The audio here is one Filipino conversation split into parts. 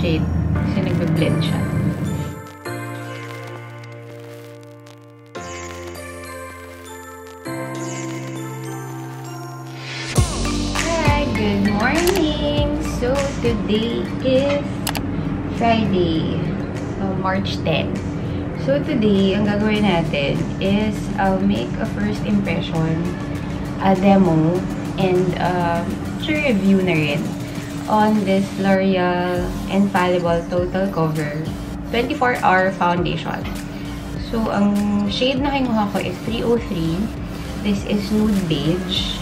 shade. Kasi nagbe-blend siya. Hi! Good morning! So, today is Friday. So, March 10. So, today, ang gagawin natin is I'll make a first impression, a demo, and review na rin on this L'Oreal Infallible Total Cover 24-Hour Foundation. So, ang shade na kinuha ko is 303. This is nude beige.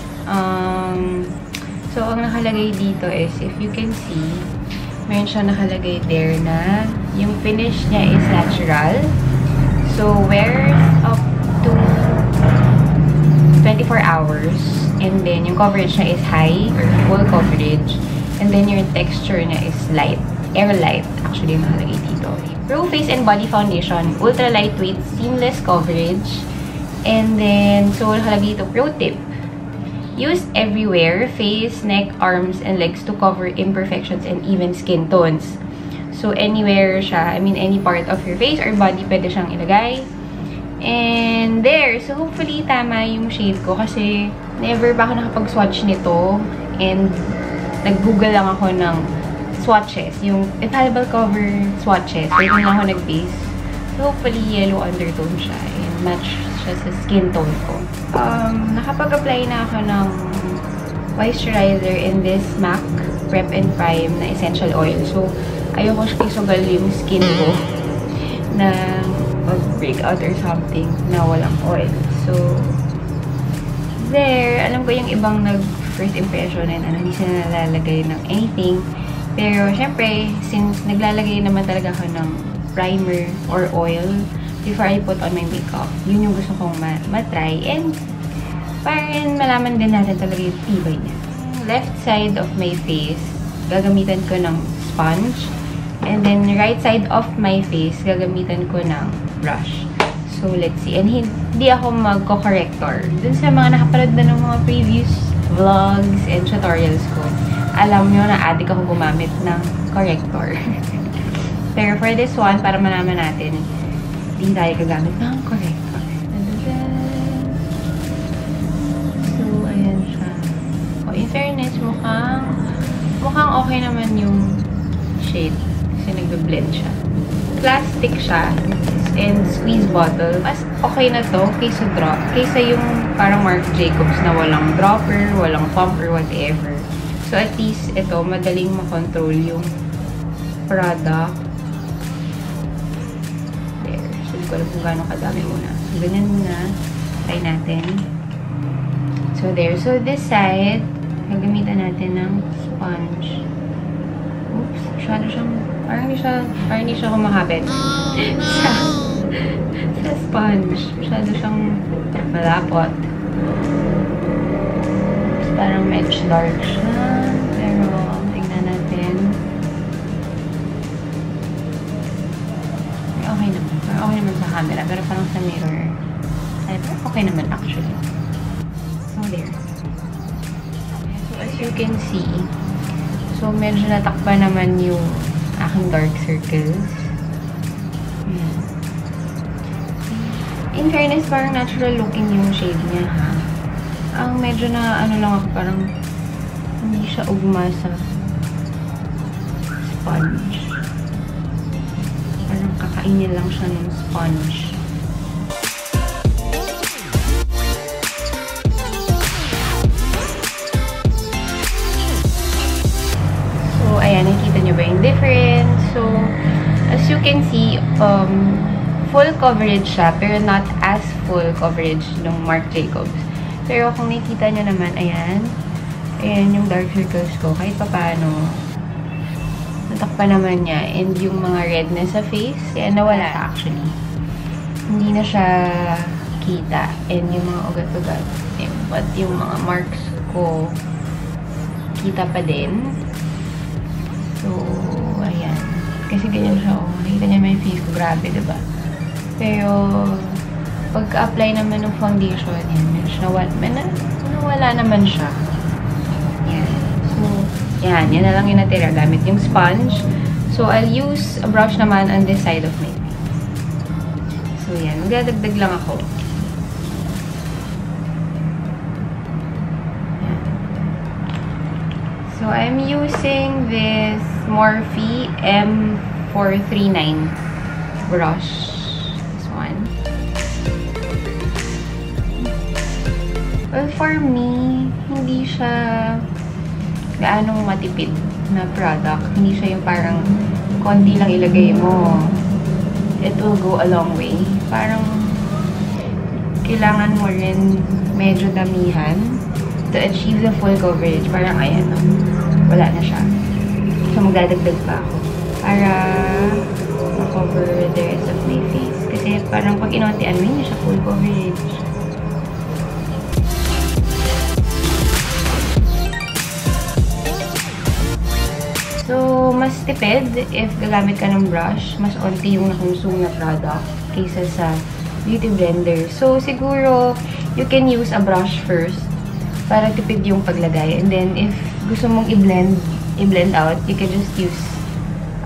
So, ang nakalagay dito is, if you can see, meron siya nakalagay there na yung finish niya is natural. So, wears up to 24 hours. And then, yung coverage niya is high, or full coverage. And then, yung texture niya is light. Air light, actually, yung nakalagay dito. Pro Face and Body Foundation. Ultra lightweight, seamless coverage. And then, so, nakalagay dito, pro tip. Use everywhere, face, neck, arms, and legs to cover imperfections and even skin tones. So, anywhere siya, I mean, any part of your face or body, pwede siyang ilagay. And there, so hopefully tama yung shade ko kasi never pa ako nakapag-swatch nito. And nag-google lang ako ng swatches, yung Infallible Cover swatches. So, yun lang ako nag-base. So, hopefully yellow undertone siya and match siya sa skin tone ko. Nakapag-apply na ako ng moisturizer in this MAC Prep and Prime na essential oil. So, ayoko isugal yung skin ko na mag-breakout or something na walang oil. So, there. Alam ko yung ibang nag-first impression and hindi sila nalalagay ng anything. Pero, syempre, since naglalagay naman talaga ako ng primer or oil before I put on my makeup, yun yung gusto kong matry. And, para rin malaman din natin talaga yung tibay niya. Left side of my face, gagamitan ko ng sponge. And then, right side of my face, gagamitan ko ng brush. So, let's see. And hindi ako magko-corrector. Dun sa mga nakapanood na ng mga previous vlogs and tutorials ko, alam nyo na addict ako gumamit ng corrector. Pero for this one, para malaman natin, hindi tayo gagamit ng corrector. So, ayan siya. Oh, in fairness, mukhang okay naman yung shade. Kasi nagbe-blend siya. Plastic siya. And squeeze bottle. Mas okay na to kaysa yung parang Marc Jacobs na walang dropper, walang pump, or whatever. So, at least, ito, madaling makontrol yung product. There. So, hindi ko alam kung gano'ng kadami muna. So, ganyan muna. Try natin. So, there. So, this side, gagamitan natin ng sponge. Oops. Masyado siyang, parang hindi siya kumakapit. Sa sponge. Masyado siyang malapot. Parang medyo dark siya. Pero, tingnan natin. Okay naman. Okay naman sa camera. Pero parang sa mirror. Ay, okay naman actually. So, there. So, as you can see, so, medyo natakpan naman yung aking dark circles. Ayan. In fairness, parang natural looking yung shade niya, ha? Ang medyo na, ano lang ako, parang hindi siya ugma sa sponge. Parang kakainin lang siya ng sponge. So, ayan, nakikita nyo ba yung difference? So, as you can see, full coverage siya, pero not as full coverage ng Marc Jacobs. Pero kung nakikita nyo naman, ayan. Ayan yung dark circles ko. Kahit pa paano, natakpan naman niya. And yung mga redness sa face, ayan, nawala actually. Hindi na siya kita. And yung mga ugat-ugat. But yung mga marks ko, kita pa din. So, ayan. Kasi ganyan siya, oh. Nakita niya may face ko. Grabe, diba? Pero, pagka-apply naman ng foundation, yan, nawala naman siya. Yan. So, yan na lang yung natira. Gamit yung sponge. So, I'll use a brush naman on this side of my face. So, yan. Magdadagdag lang ako. Yan. So, I'm using this Morphe M439 brush. This one. Well, for me, hindi siya gaanong matipid na product. Hindi siya yung parang konti lang ilagay mo. It will go a long way. Parang kailangan mo rin medyo damihan to achieve the full coverage. Parang ayan, no? Wala na siya. So, magdadagdag pa ako para ma-cover the rest of my face. Kasi parang pag inontian mo, hindi siya full coverage. So, mas tipid if gagamit ka ng brush. Mas onti yung nakonsume na product kaysa sa beauty blender. So, siguro, you can use a brush first para tipid yung paglagay. And then, if gusto mong i-blend out, you can just use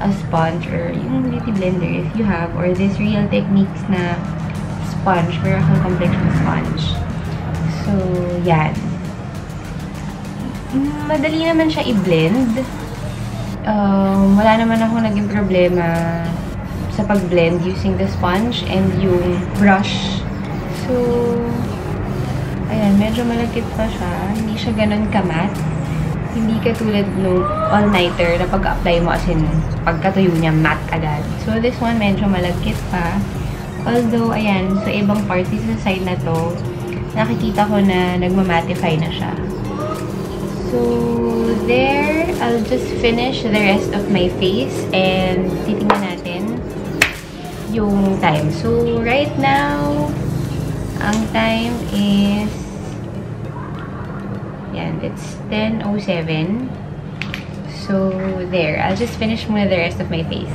a sponge or yung beauty blender if you have. Or this Real Techniques na sponge, Miracle Complexion sponge. So, yan. Madali naman siya i-blend. Wala naman ako naging problema sa pag-blend using the sponge and yung brush. So, ayan, medyo malagkit pa siya. Hindi siya ganun ka-matte. Hindi katulad nung all-nighter na pag-apply mo as in pagkatuyo niya, matte agad. So, this one medyo malagkit pa. Although, ayan, sa ibang parts, sa side na to, nakikita ko na nagmamattify na siya. So, there, I'll just finish the rest of my face and titingnan natin yung time. So, right now, ang time is, yan, it's 10:07. So, there. I'll just finish muna the rest of my face.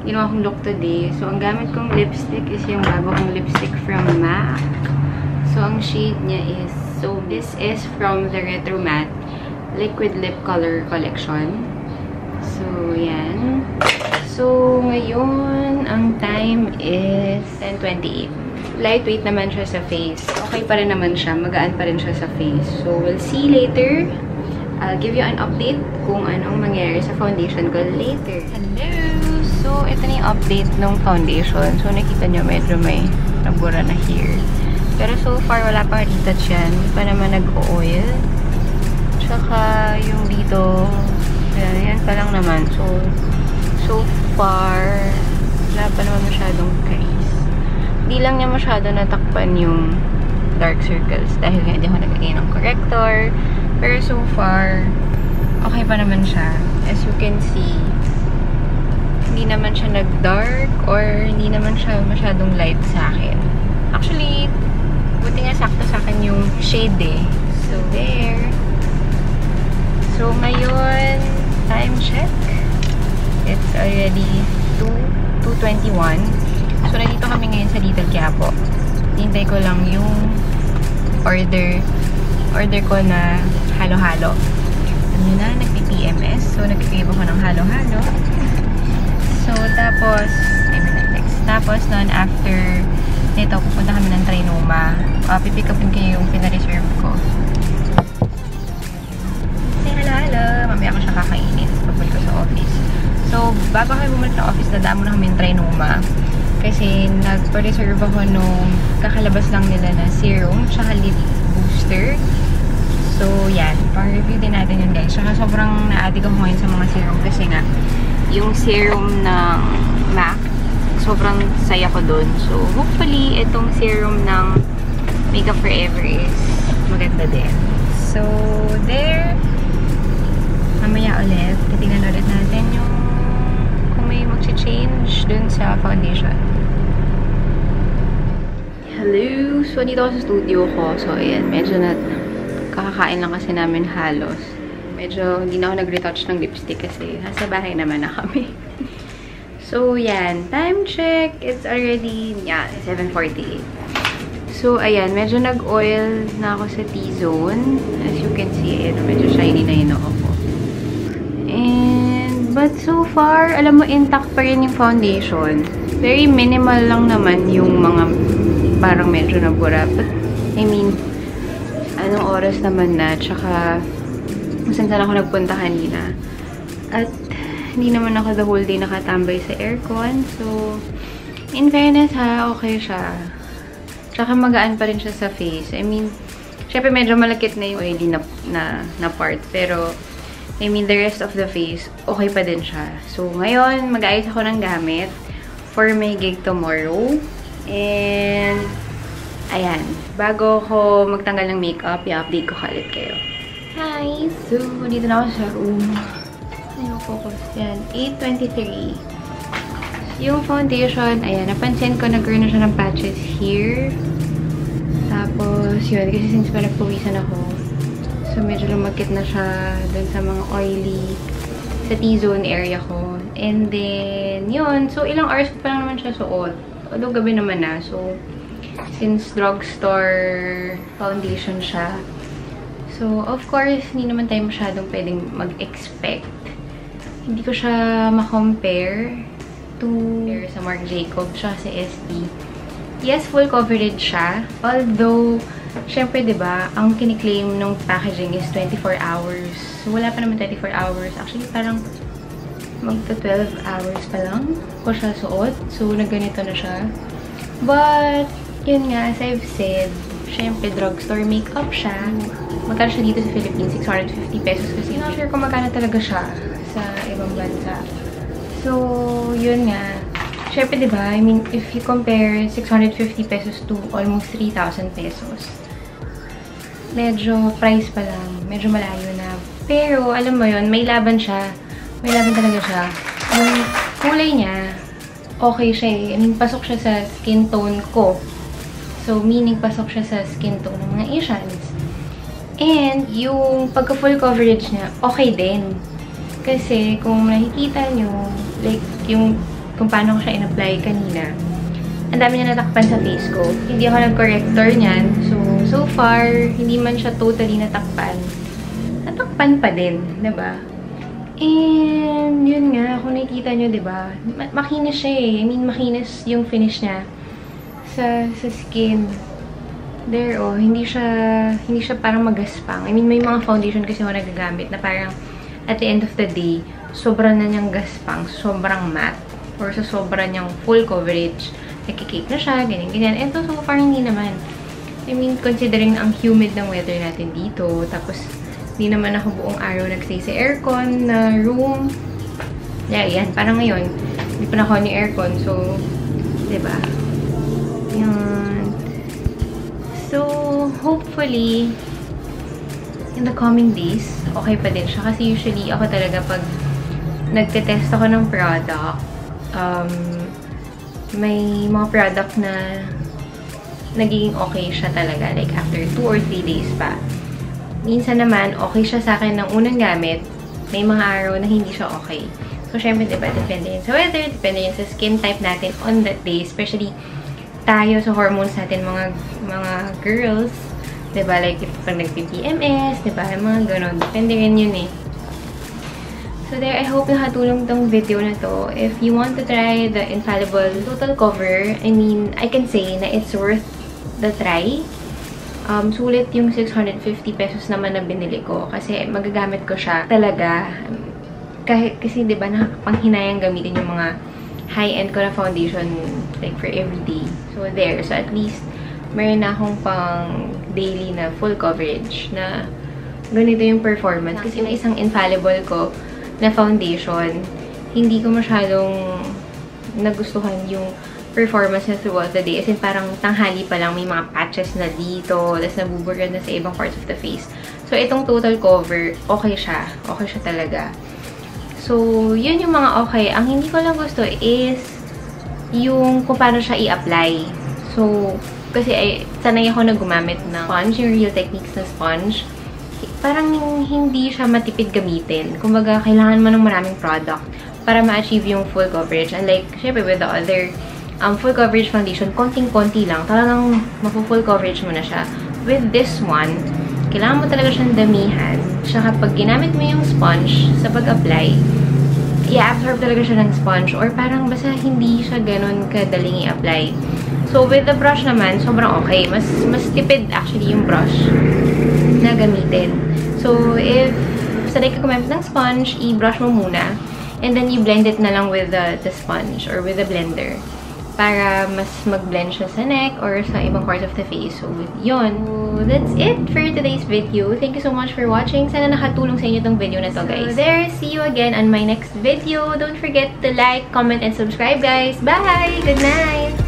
Ginawa kong look today. So, ang gamit kong lipstick is yung bago kong lipstick from MAC. So, ang shade niya is, so this is from the Retro Matte Liquid Lip Color Collection. So, yan. So, ngayon, ang time is 10:28. Lightweight naman siya sa face. Okay pa rin naman siya. Magaan pa rin siya sa face. So, we'll see later. I'll give you an update kung anong mangyayari sa foundation ko later. Hello! So, ito na yung update ng foundation. So, nakita nyo medyo may nabura na here. Pero so far, wala pang retouch yan. Hindi pa naman nag-oil. Tsaka, yung dito, yan pa lang naman. So far, wala pa naman masyadong crease. Hindi lang niya masyado natakpan yung dark circles dahil nga hindi ako nagagay ng corrector. Pero so far, okay pa naman siya. As you can see, hindi naman siya nag-dark or hindi naman siya masyadong light sa akin. Actually, buti nga sakto sa akin yung shade eh. So, there. So, So, ngayon, time check. It's already 2:21. So, nandito kami ngayon sa Little Quiapo. Hintay ko lang yung order ko na halo-halo. Ano na, nagpi-PMS. So, nagpipigib ako ng halo-halo. So, tapos, tapos nun, after nito, pupunta kami ng Trinoma. Pipick upin kayo yung pina-reserve ko. Say halo-halo! Mamaya ko siya kakainin. Papunta ko sa office. So, bago kami bumalik ng office, nadamo na kami ng Trinoma. Kasi nagpa-reserve ako nung kakalabas lang nila na serum, tsaka lip booster. So, yan. Pang-review din natin yun, guys. Tsaka sobrang na-addict ako ngayon sa mga serum kasi nga, yung serum ng MAC, sobrang saya ko dun. So, hopefully, itong serum ng Makeup Forever is maganda din. So, there. Mamaya ulit, titignan ulit natin yung kung may mag-change dun sa foundation. Hello! So, dito ako sa studio ko. So, ayan, medyo kakakain lang kasi namin halos. Medyo hindi na ako nag-retouch ng lipstick kasi nasa bahay naman na kami. So, yan. Time check. It's already, 7:48. So, ayan. Medyo nag-oil na ako sa T-zone. As you can see, ayan, medyo shiny na yung ako. But so far, alam mo, intact pa rin yung foundation. Very minimal lang naman yung mga parang medyo nabura. But, I mean, anong oras naman na, tsaka kung saan ako nagpunta kanina. At hindi naman ako the whole day nakatambay sa aircon. So, in fairness ha, okay siya. Tsaka magaan pa rin siya sa face. I mean, syempre medyo malakit na yung oily na part. Pero, I mean, the rest of the face, okay pa din siya. So, ngayon, mag-aayos ako ng gamit for my gig tomorrow. And, ayan. Bago ko magtanggal ng makeup, i-update ko kalit kayo. Hi! So, dito na ako sa room. Ayun, focus. Yan. 8:23. Yung foundation, ayan, napansin ko nagkaroon na siya ng patches here. Tapos, yun, kasi since pa nagpawisan ako, so medyo lumagkit na siya dun sa mga oily sa T-zone area ko. And then, yun. So, ilang hours pa lang naman siya suot. Although, gabi naman na. So, since drugstore foundation siya, so, of course, hindi naman tayo masyadong pwedeng mag-expect. Hindi ko siya ma-compare to sa Marc Jacobs siya sa SD. Yes, full coverage siya. Although, syempre, diba, ang kiniklaim ng packaging is 24 hours. So, wala pa naman 24 hours. Actually, parang magta 12 hours pa lang ko siya suot. So, nagganito na siya. But, yun nga, as I've said, syempre, drugstore makeup siya. Magkano siya dito sa Philippines? 650 pesos kasi. Not sure kung magkano talaga siya sa ibang bansa. So, yun nga. Syempre, diba, I mean, if you compare 650 pesos to almost 3,000 pesos, medyo price pa lang. Medyo malayo na. Pero, alam mo yun, may laban siya. May laban talaga siya. Yung kulay niya, okay siya eh. I mean, pasok siya sa skin tone ko. So, meaning pasok siya sa skin tone ng mga Asians. And, yung pagka-full coverage niya, okay din. Kasi, kung nakikita nyo, like, yung kung paano ko siya in-apply kanina, ang dami niya natakpan sa face ko. Hindi ako nag-corrector niyan. So far, hindi man siya totally natakpan. Natakpan pa din, diba? And, yun nga, kung nakikita nyo, diba? Makinis siya eh. I mean, makinis yung finish niya sa skin. There, oh, hindi siya parang magaspang. I mean, may mga foundation kasi ako nagagamit na parang at the end of the day, sobrang na niyang gaspang, sobrang matte, or sa sobrang niyang full coverage. Nagkikake na siya, ganyan-ganyan. Ito, so far, hindi naman. I mean, considering ang humid ng weather natin dito, tapos, hindi naman ako buong araw nag-stay sa aircon na room. Yeah, yan. Parang ngayon, hindi pa naka-on yung aircon. So, diba? Yan. So, hopefully, in the coming days, okay pa din siya. Kasi usually, ako talaga pag nagte-test ako ng product, may mga product na nagiging okay siya talaga. Like, after 2 or 3 days pa. Minsan naman, okay siya sa akin ng unang gamit. May mga araw na hindi siya okay. So, syempre, diba, depende yun sa weather, depende yun sa skin type natin on that day. Especially, tayo sa hormones natin, mga girls. Diba, like, pag nag-PMS, diba, mga ganun. Depende rin yun eh. So there, I hope nakatulong tong video na to. If you want to try the Infallible Total Cover, I mean, I can say na it's worth the try. Sulit yung 650 pesos naman na binili ko. Kasi magagamit ko siya talaga. Kasi diba, nakakapanghinayang gamitin yung mga high-end ko na foundation like for everyday. So there. So at least, meron na akong pang daily na full coverage na ganito yung performance. Kasi yung isang Infallible ko na foundation, hindi ko masyadong nagustuhan yung performance na throughout the day. As in, parang tanghali pa lang, may mga patches na dito, tapos nabuburgan na sa ibang parts of the face. So, itong Total Cover, okay siya. Okay siya talaga. So, yun yung mga okay. Ang hindi ko lang gusto is yung kung paano siya i-apply. So, kasi sanay ako na gumamit ng sponge, yung Real Techniques na sponge. Parang hindi siya matipid gamitin. Kumbaga, kailangan mo ng maraming product para ma-achieve yung full coverage. And like, syempre, with the other full coverage foundation, konting-konti lang. Talagang mapu-full coverage mo na siya. With this one, kailangan mo talaga siyang damihan. Siya kapag ginamit mo yung sponge sa pag-apply, i-absorb talaga siya ng sponge or parang basta hindi siya ganun kadaling i-apply. So, with the brush naman, sobrang okay. Mas tipid actually yung brush na gamitin. So, if sanay ka gumamit ng sponge, i-brush mo muna. And then, you blend it na lang with the sponge or with the blender. Para mas mag-blend siya sa neck or sa ibang parts of the face. So, yun. So, that's it for today's video. Thank you so much for watching. Sana nakatulong sa inyo tong video na to, guys. So, there. See you again on my next video. Don't forget to like, comment, and subscribe, guys. Bye! Good night!